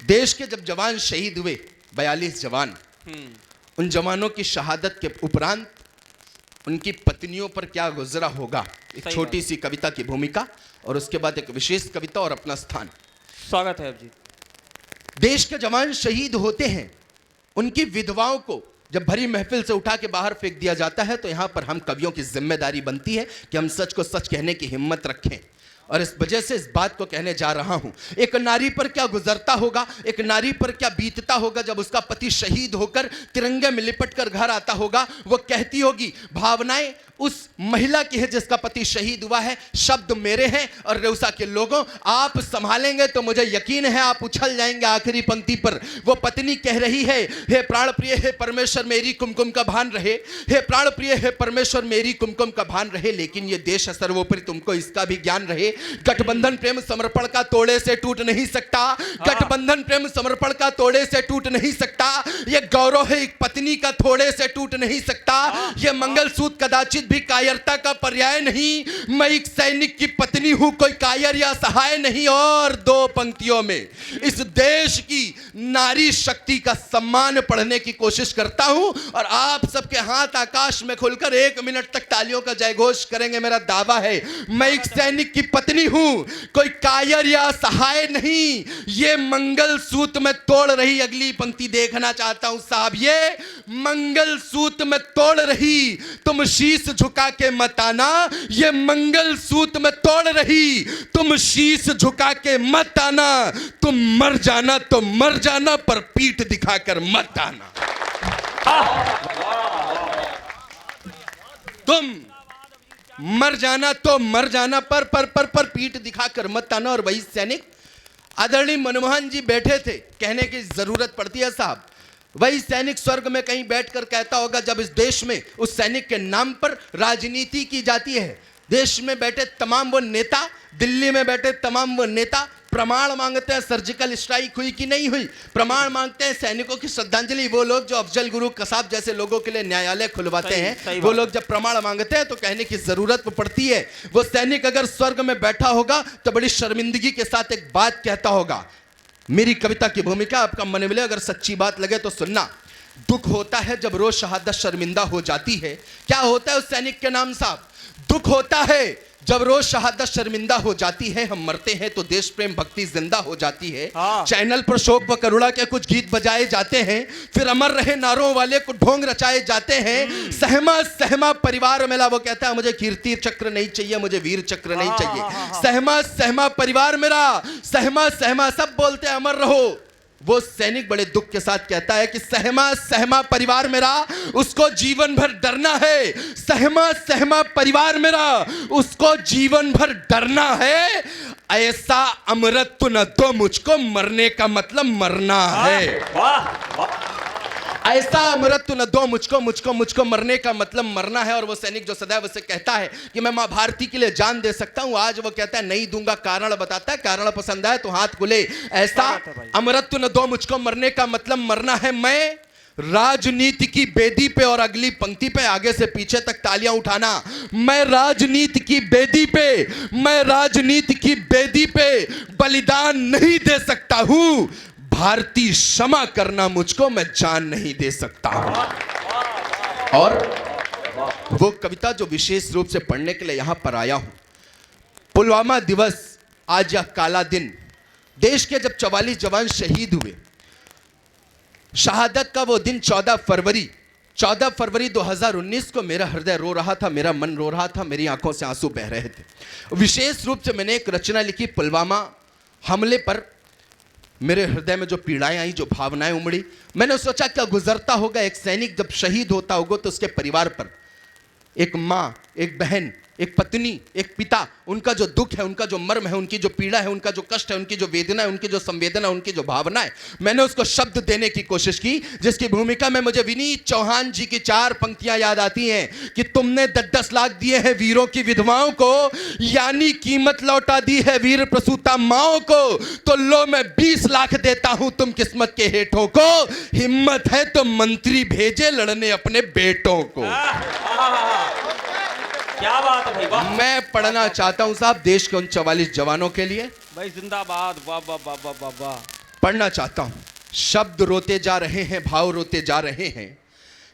देश के जब जवान शहीद हुए 42 जवान, उन जवानों की शहादत के उपरांत उनकी पत्नियों पर क्या गुजरा होगा, एक छोटी सी कविता की भूमिका और उसके बाद एक विशेष कविता और अपना स्थान। स्वागत है जी। देश के जवान शहीद होते हैं, उनकी विधवाओं को जब भरी महफिल से उठा के बाहर फेंक दिया जाता है, तो यहां पर हम कवियों की जिम्मेदारी बनती है कि हम सच को सच कहने की हिम्मत रखें। और इस वजह से इस बात को कहने जा रहा हूं, एक नारी पर क्या गुजरता होगा, एक नारी पर क्या बीतता होगा जब उसका पति शहीद होकर तिरंगे में लिपट कर घर आता होगा। वो कहती होगी, भावनाएं उस महिला की है जिसका पति शहीद हुआ है, शब्द मेरे हैं और रेउसा के लोगों आप संभालेंगे तो मुझे यकीन है आप उछल जाएंगे आखिरी पंक्ति पर। वो पत्नी कह रही है, हे प्राण प्रिय हे परमेश्वर मेरी कुमकुम का भान रहे, हे प्राण प्रिय हे परमेश्वर मेरी कुमकुम का भान रहे, लेकिन ये देश है सर्वोपरि तुमको इसका भी ज्ञान रहे। गठबंधन प्रेम समर्पण का तोड़े से टूट नहीं सकता, गठबंधन प्रेम समर्पण का तोड़े से टूट नहीं सकता, ये गौरव है एक पत्नी का थोड़े से टूट नहीं सकता, ये मंगलसूत्र कदाचित भी कायरता का पर्याय नहीं, मैं एक सैनिक की पत्नी हूं कोई कायर या सहाय नहीं। और दो पंक्तियों में इस देश की नारी शक्ति का सम्मान पढ़ने की कोशिश करता हूं और आप सबके हाथ आकाश में खुलकर 1 मिनट तक तालियों का जयघोष करेंगे। मेरा दावा है मैं एक सैनिक की पत्नी हूं कोई कायर या सहाय नहीं। ये मंगलसूत्र में तोड़ रही अगली पंक्ति देखना चाहता हूं साहब, ये मंगलसूत्र में तोड़ रही तुम शीश झुका के मत आना, ये मंगलसूत्र में तोड़ रही तुम शीश झुका के मत आना, तुम मर जाना तो मर जाना पर पीठ दिखाकर मत आना। तुम मर जाना तो मर जाना पर पीठ दिखाकर मत आना। और वही सैनिक आदरणीय मनमोहन जी बैठे थे, कहने की जरूरत पड़ती है साहब, वही सैनिक स्वर्ग में कहीं बैठकर कहता होगा जब इस देश में उस सैनिक के नाम पर राजनीति की जाती है। देश में बैठे तमाम वो नेता, दिल्ली में बैठे तमाम वो नेता प्रमाण मांगते हैं सर्जिकल स्ट्राइक हुई कि नहीं हुई, प्रमाण मांगते हैं सैनिकों की श्रद्धांजलि। वो लोग जो अफजल गुरु कसाब जैसे लोगों के लिए न्यायालय खुलवाते हैं, वो लोग जब प्रमाण मांगते हैं तो कहने की जरूरत पड़ती है। वो सैनिक अगर स्वर्ग में बैठा होगा तो बड़ी शर्मिंदगी के साथ एक बात कहता होगा। मेरी कविता की भूमिका आपका मन मिले, अगर सच्ची बात लगे तो सुनना। दुख होता है जब रोज शहादत शर्मिंदा हो जाती है। क्या होता है उस सैनिक के नाम साहब? दुख होता है जब रोज शहादत शर्मिंदा हो जाती है, हम मरते हैं तो देश प्रेम भक्ति जिंदा हो जाती है। चैनल पर शोक व करुणा के कुछ गीत बजाए जाते हैं, फिर अमर रहे नारों वाले कुछ ढोंग रचाए जाते हैं। सहमा सहमा परिवार मिला, वो कहता है मुझे कीर्ति चक्र नहीं चाहिए, मुझे वीर चक्र नहीं चाहिए। सहमा सहमा परिवार मेरा, सहमा सहमा सब बोलते हैं अमर रहो। वो सैनिक बड़े दुख के साथ कहता है कि सहमा सहमा परिवार मेरा, उसको जीवन भर डरना है। सहमा सहमा परिवार मेरा, उसको जीवन भर डरना है। ऐसा अमृत न दो मुझको, मरने का मतलब मरना है। ऐसा अमृत न दो मुझको, मुझको मरने का मतलब मरना है। और वो सैनिक जो सदैव उसे कहता है कि मैं मां भारती के लिए जान दे सकता हूं, आज वो कहता है नहीं दूंगा। कारण बताता है, कारण पसंद आए तो हाथ खुले। ऐसा अमृत न दो मुझको, मरने का मतलब मरना है। मैं राजनीति की बेदी पे, और अगली पंक्ति पे आगे से पीछे तक तालियां उठाना, मैं राजनीति की बेदी पे, मैं राजनीति की बेदी पे बलिदान नहीं दे सकता हूं। भारतीय क्षमा करना मुझको, मैं जान नहीं दे सकता हूं। और वो कविता जो विशेष रूप से पढ़ने के लिए यहां पर आया हूं, पुलवामा दिवस, आज यह काला दिन, देश के जब 44 जवान शहीद हुए, शहादत का वो दिन 14 फरवरी 2019 को मेरा हृदय रो रहा था, मेरा मन रो रहा था, मेरी आंखों से आंसू बह रहे थे। विशेष रूप से मैंने एक रचना लिखी, पुलवामा हमले पर मेरे हृदय में जो पीड़ाएं आई, जो भावनाएं उमड़ी, मैंने सोचा क्या गुजरता होगा एक सैनिक जब शहीद होता होगा तो उसके परिवार पर, एक माँ, एक बहन, एक पत्नी, एक पिता, उनका जो दुख है, उनका जो मर्म है, उनकी जो पीड़ा है, उनका जो कष्ट है, उनकी जो वेदना है, उनकी जो संवेदना, उनकी जो भावना है, मैंने उसको शब्द देने की कोशिश की, जिसकी भूमिका में मुझे विनीत चौहान जी की 4 पंक्तियां याद आती हैं कि तुमने 10-10 लाख दिए हैं वीरों की विधवाओं को, यानी कीमत लौटा दी है वीर प्रसूता माओं को, तो लो मैं 20 लाख देता हूं तुम किस्मत के हेठों को, हिम्मत है तो मंत्री भेजे लड़ने अपने बेटों को। क्या बात है भाई, मैं पढ़ना चाहता हूं साहब देश के उन 44 जवानों के लिए। भाई जिंदाबाद, वाह वाह वाह वाह वाह। पढ़ना चाहता हूं। शब्द रोते जा रहे हैं, भाव रोते जा रहे हैं,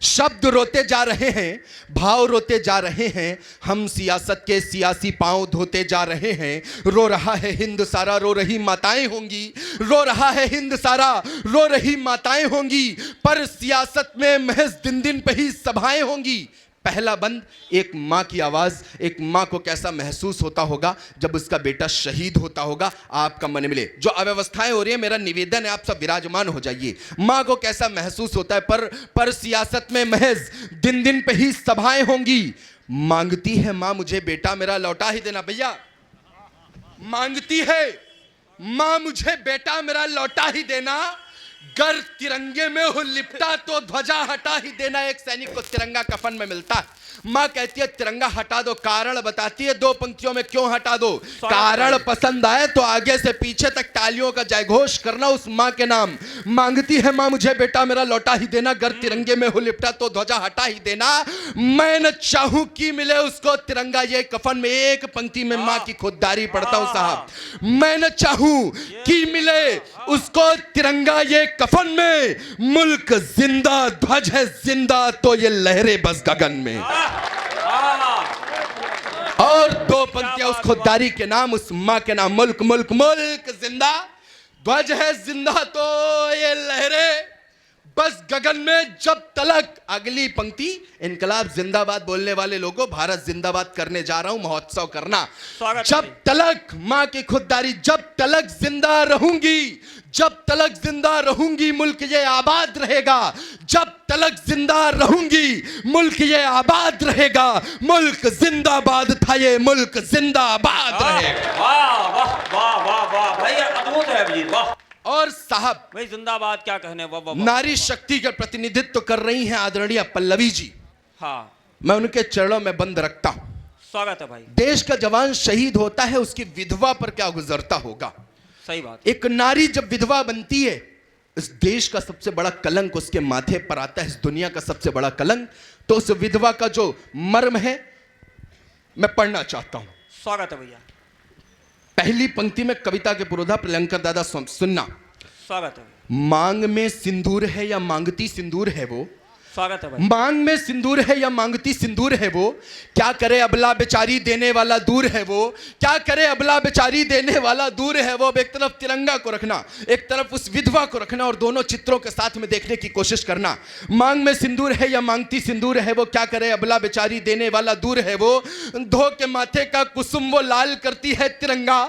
शब्द रोते जा रहे हैं, भाव रोते जा रहे हैं। हम सियासत के सियासी पांव धोते जा रहे हैं। रो रहा है हिंद सारा, रो रही माताएं होंगी, रो रहा है हिंद सारा, रो रही माताएं होंगी। पर सियासत में महज दिन दिन पे ही सभाएं होंगी। पहला बंद, एक माँ की आवाज़। एक माँ को कैसा महसूस होता होगा जब उसका बेटा शहीद होता होगा। आपका मन मिले, जो अव्यवस्थाएं हो रही है, मेरा निवेदन है आप सब विराजमान हो जाइए। माँ को कैसा महसूस होता है, पर सियासत में महज दिन दिन पे ही सभाएं होंगी। मांगती है माँ मुझे बेटा मेरा लौटा ही देना। भैया, मांगती है माँ मुझे बेटा मेरा लौटा ही देना। गर तिरंगे में हो लिपटा तो ध्वजा हटा ही देना। एक सैनिक को तिरंगा कफन में मिलता है। माँ कहती है तिरंगा हटा दो, कारण बताती है दो पंक्तियों में क्यों हटा दो। कारण पसंद आए तो आगे से पीछे तक तालियों का जयघोष करना उस माँ के नाम। मांगती है माँ मुझे बेटा मेरा लौटा ही देना। गर तिरंगे में हो लिपटा तो ध्वजा हटा ही देना। मैं न चाहूं कि मिले उसको तिरंगा ये कफन में। एक पंक्ति में माँ की खुददारी पढ़ता हूं साहब। मैं न चाहूं कि मिले उसको तिरंगा ये कफन में। मुल्क जिंदा, ध्वज है जिंदा, तो ये लहरे बस गगन में। और दो पंक्तियां उस खुददारी के नाम, उस मां के नाम। मुल्क मुल्क मुल्क जिंदा, ध्वज है जिंदा, तो ये लहरे बस गगन में जब तलक। अगली पंक्ति, इनकलाब जिंदाबाद बोलने वाले लोगों, भारत जिंदाबाद करने जा रहा हूं, महोत्सव करना। जब तलक, मां की खुददारी, जब तलक जिंदा रहूंगी, जब तलक जिंदा रहूंगी मुल्क ये आबाद रहेगा। जब तलक जिंदा रहूंगी मुल्क ये आबाद रहेगा। मुल्क जिंदाबाद था ये, मुल्क जिंदाबाद रहेगा। वाह वाह वाह वाह वाह भैया, अद्भुत है अभिजीत, वाह। और साहब भाई जिंदाबाद क्या कहने, वाह वाह। नारी शक्ति का प्रतिनिधित्व कर रही हैं आदरणीय पल्लवी जी। हाँ, मैं उनके चरणों में बंद रखता हूं। स्वागत है भाई। देश का जवान शहीद होता है, उसकी विधवा पर क्या गुजरता होगा। सही बात। एक नारी जब विधवा बनती है, इस देश का सबसे बड़ा कलंक उसके माथे पर आता है, इस दुनिया का सबसे बड़ा कलंक। तो उस विधवा का जो मर्म है मैं पढ़ना चाहता हूं। स्वागत है भैया। पहली पंक्ति में कविता के पुरोधा प्रियंकर दादा सुनना। स्वागत है। मांग में सिंदूर है या मांगती सिंदूर है वो। स्वागत है भाई। मांग में सिंदूर है या मांगती सिंदूर है वो। क्या करे अबला बेचारी देने वाला दूर है वो। क्या करे अबला बेचारी देने वाला दूर है वो। एक तरफ तिरंगा को रखना, एक तरफ उस विधवा को रखना, और दोनों चित्रों के साथ में देखने की कोशिश करना। मांग में सिंदूर है या मांगती सिंदूर है वो। क्या करे अबला बेचारी देने वाला दूर है वो। धो के माथे का कुसुम वो लाल करती है तिरंगा।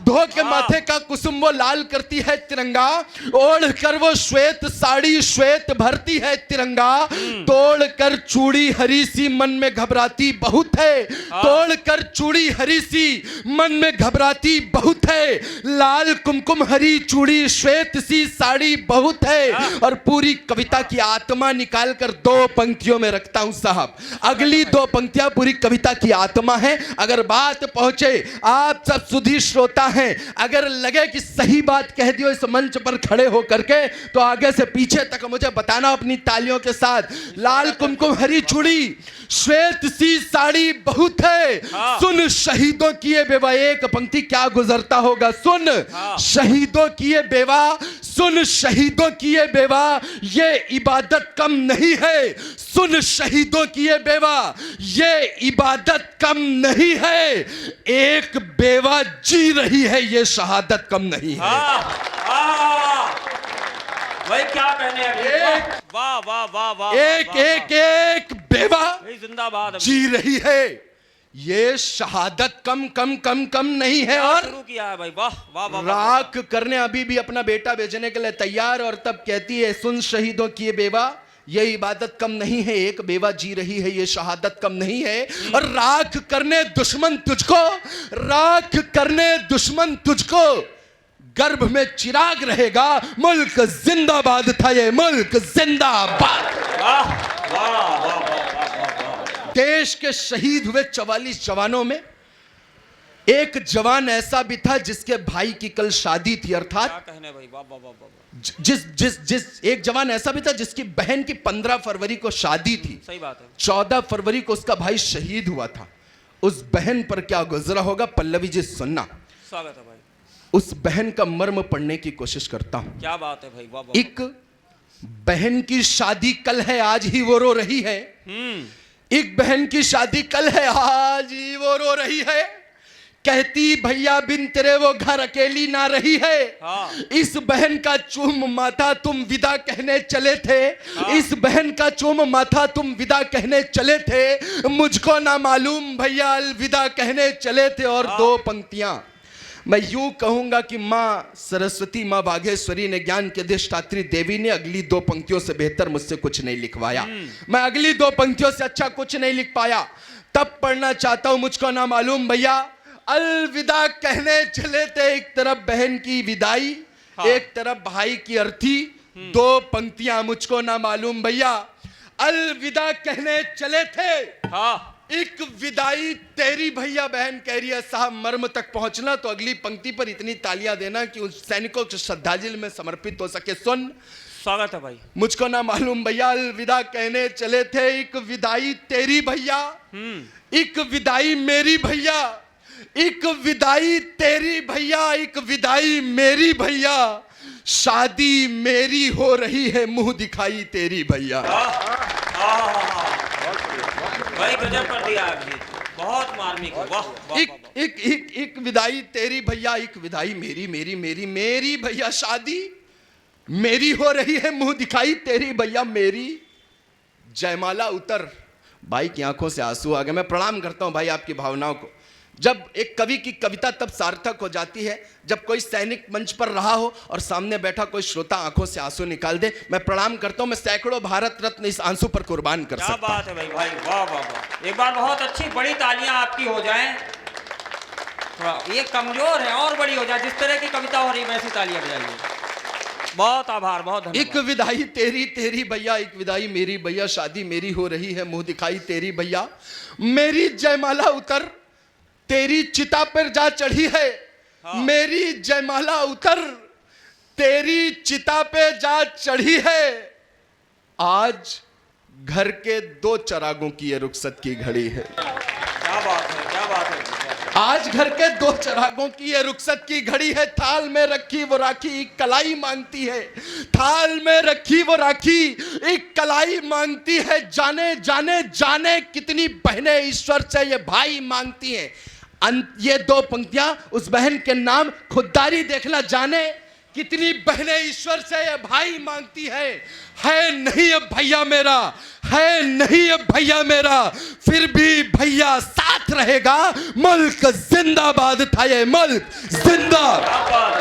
धो के माथे का कुसुम वो लाल करती है तिरंगा। ओढ़ कर वो श्वेत साड़ी श्वेत भरती है तिरंगा। तोड़ कर चूड़ी हरी सी मन में घबराती बहुत है। तोड़ कर चूड़ी हरी सी मन में घबराती बहुत है। लाल कुमकुम हरी चूड़ी श्वेत सी साड़ी बहुत है। और पूरी कविता की आत्मा निकाल कर दो पंक्तियों में रखता हूं साहब। अगली दो पंक्तियां पूरी कविता की आत्मा है। अगर बात पहुंचे, आप सब सुधी श्रोता हैं, अगर लगे कि सही बात कह दियो इस मंच पर खड़े होकर के, तो आगे से पीछे तक मुझे बताना अपनी तालियों के साथ। लाल कुमकुम हरी चूड़ी श्वेत सी साड़ी बहुत है। सुन शहीदों की ये बेवा। एक पंक्ति क्या गुजरता होगा। सुन शहीदों की ये बेवा, सुन शहीदों की ये बेवा, ये इबादत कम नहीं है। सुन शहीदों की ये बेवा, ये इबादत कम नहीं है। एक बेवा जी रही है, ये शहादत कम नहीं है। भाई क्या कहने हैं। वाह वाह वाह वाह। एक एक एक बेवा जिंदाबाद जी रही है, ये शहादत कम कम कम कम नहीं है। और शुरू किया है भाई, वाह वाह वाह। राख करने अभी भी अपना बेटा बेचने के लिए तैयार, और तब कहती है सुन शहीदों की ये बेवा, ये इबादत कम नहीं है। एक बेवा जी रही है, ये शहादत कम नहीं है। और राख करने दुश्मन तुझको, राख करने दुश्मन तुझको, गर्भ में चिराग रहेगा। मुल्क जिंदाबाद था ये, मुल्क जिंदाबाद। देश के शहीद हुए 44 जवानों में एक जवान ऐसा भी था जिसके भाई की कल शादी थी। अर्थात क्या कहने भाई, वाह वाह वाह। जिस एक जवान ऐसा भी था जिसकी बहन की 15 फरवरी को शादी थी। सही बात है। 14 फरवरी को उसका भाई शहीद हुआ था। उस बहन पर क्या गुजरा होगा, पल्लवी जी सुनना। स्वागत है भाई। उस बहन का मर्म पढ़ने की कोशिश करता हूं। क्या बात है भाई, वाह वाह। एक बहन की शादी कल है, आज ही वो रो रही है। एक बहन की शादी कल है, आज ही वो रो रही है। कहती भैया बिन तेरे वो घर अकेली ना रही है। हाँ। इस बहन का चूम माथा तुम विदा कहने चले थे। हाँ। इस बहन का चूम माथा तुम विदा कहने चले थे। मुझको ना मालूम भैया अलविदा कहने चले थे। और हाँ। दो पंक्तियां मैं यूं कहूंगा कि मां सरस्वती, मां बाघेश्वरी ने, ज्ञान के अधिष्ठात्री देवी ने अगली दो पंक्तियों से बेहतर मुझसे कुछ नहीं लिखवाया। मैं अगली दो पंक्तियों से अच्छा कुछ नहीं लिख पाया। तब पढ़ना चाहता हूं, मुझको ना मालूम भैया अलविदा कहने चले थे। एक तरफ बहन की विदाई, हाँ। एक तरफ भाई की अर्थी। दो पंक्तियां, मुझको ना मालूम भैया अलविदा कहने चले थे। हाँ। एक विदाई तेरी भैया। बहन कह रही है साहब मर्म तक पहुंचना तो अगली पंक्ति पर इतनी तालियां देना कि उस सैनिकों के श्रद्धांजलि में समर्पित हो सके। सुन, स्वागत है भाई। मुझको ना मालूम भैया अलविदा कहने चले थे। एक विदाई तेरी भैया, एक विदाई मेरी भैया, एक विदाई तेरी भैया, एक विदाई मेरी भैया। शादी मेरी हो रही है, मुंह दिखाई तेरी भैया। भाई गजब कर दिया आपने, बहुत मार्मिक है, वाह वाह। एक विदाई तेरी भैया, एक विदाई मेरी मेरी मेरी मेरी भैया। शादी मेरी हो रही है, मुंह दिखाई तेरी भैया मेरी। जयमाला उतर। भाई की आंखों से आंसू आ गए। मैं प्रणाम करता हूं भाई आपकी भावनाओं को। जब एक कवि की कविता तब सार्थक हो जाती है जब कोई सैनिक मंच पर रहा हो और सामने बैठा कोई श्रोता आंखों से आंसू निकाल दे। मैं प्रणाम करता हूं। मैं सैकड़ों भारत रत्न इस आंसू पर कुर्बान कर सकता हूं। क्या बात है भाई, भाई वाह वाह वाह। एक बार बहुत अच्छी बड़ी तालियां आपकी हो जाएं। थोड़ा ये कमजोर है, और बड़ी हो जाए। जिस तरह की कविता हो रही है वैसी तालियां बजाइए। बहुत आभार, बहुत धन्यवाद। एक विदाई तेरी तेरी भैया, एक विदाई मेरी भैया। शादी मेरी हो रही है, मुंह दिखाई तेरी भैया। मेरी जयमाला उतर, तेरी चिता पर जा चढ़ी है। हाँ। मेरी जयमाला उतर, तेरी चिता पे जा चढ़ी है। आज घर के दो चरागों की ये रुखसत की घड़ी है। क्या बात है, क्या बात है। आज घर के दो चरागों की ये रुखसत की घड़ी है। थाल में रखी वो राखी एक कलाई मांगती है। थाल में रखी वो राखी एक कलाई मांगती है। जाने जाने जाने कितनी बहनें ईश्वर से ये भाई मांगती हैं। ये दो पंक्तियां उस बहन के नाम। खुददारी देखना, जाने कितनी बहनें ईश्वर से ये भाई मांगती है नहीं अब भैया मेरा, है नहीं अब भैया मेरा, फिर भी भैया साथ रहेगा। मुल्क जिंदाबाद था ये मुल्क जिंदाबाद।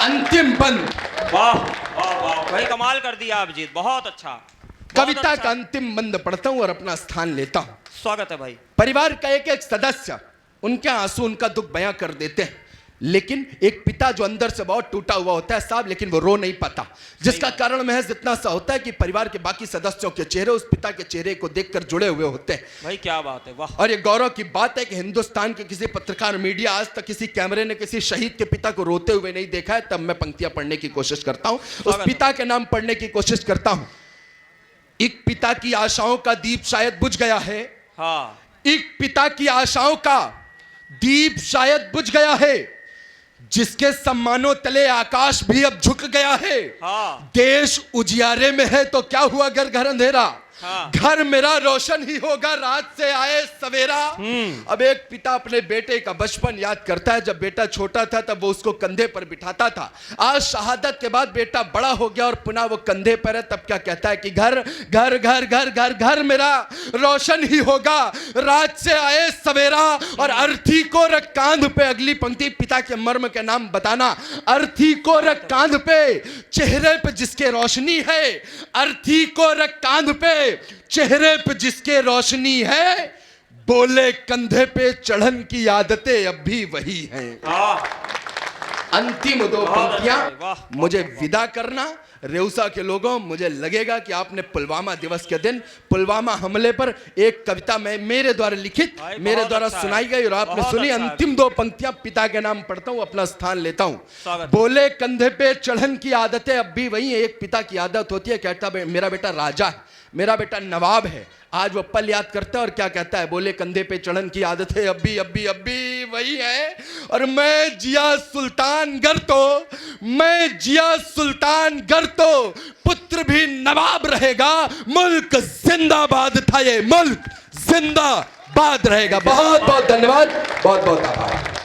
अंतिम बंद। वाह वाह वाह भाई, कमाल कर दिया अभिजीत, बहुत अच्छा। कविता का अंतिम बंद पढ़ता हूं और अपना स्थान लेता हूं। स्वागत है भाई। परिवार का एक एक सदस्य उनके आंसू उनका दुख बयां कर देते हैं, लेकिन एक पिता जो अंदर से बहुत टूटा हुआ होता है साहब, लेकिन वो रो नहीं पाता, जिसका कारण महज इतना सा होता है कि परिवार के बाकी सदस्यों के चेहरे उस पिता के चेहरे को देखकर जुड़े हुए होते हैं। भाई क्या बात है, वाह। और ये गौरव की बात है कि हिंदुस्तान के किसी पत्रकार मीडिया आज तक किसी कैमरे ने किसी शहीद के पिता को रोते हुए नहीं देखा है। तब मैं पंक्तियां पढ़ने की कोशिश करता हूं, उस पिता के नाम पढ़ने की कोशिश करता हूं। एक पिता की आशाओं का दीप शायद बुझ गया है। हाँ। एक पिता की आशाओं का दीप शायद बुझ गया है, जिसके सम्मानों तले आकाश भी अब झुक गया है। हाँ। देश उजियारे में है तो क्या हुआ घर घर अंधेरा। हाँ। घर मेरा रोशन ही होगा रात से आए सवेरा। अब एक पिता अपने बेटे का बचपन याद करता है। जब बेटा छोटा था तब वो उसको कंधे पर बिठाता था। आज शहादत के बाद बेटा बड़ा हो गया और पुनः वो कंधे पर है, तब क्या कहता है कि घर घर घर घर घर घर मेरा रोशन ही होगा रात से आए सवेरा। और अर्थी को रख कांध पे, अगली पंक्ति पिता के मर्म के नाम बताना। अर्थी को रख कांध पे, चेहरे पे जिसके रोशनी है। अर्थी को रख कांध पे, चेहरे पे जिसके रोशनी है। बोले कंधे पे चढ़न की आदतें अब भी वही हैं। अंतिम दो पंक्तियां मुझे विदा करना। रेउसा के लोगों, मुझे लगेगा कि आपने पुलवामा दिवस के दिन पुलवामा हमले पर एक कविता में मेरे द्वारा लिखित, मेरे द्वारा सुनाई गई और आपने सुनी। अंतिम दो पंक्तियां पिता के नाम पढ़ता हूं, अपना स्थान लेता हूं। बोले कंधे पे चढ़न की आदतें अब भी वही है। एक पिता की आदत होती है, कहता मेरा बेटा राजा है, मेरा बेटा नवाब है। आज वो पल याद करता है और क्या कहता है, बोले कंधे पे चढ़न की आदत है अब भी वही है। और मैं जिया सुल्तान सुल्तान गर तो मैं जिया सुल्तान गर तो पुत्र भी नवाब रहेगा। मुल्क जिंदाबाद था, ये मुल्क जिंदाबाद रहेगा। बहुत बहुत धन्यवाद, बहुत बहुत आभार।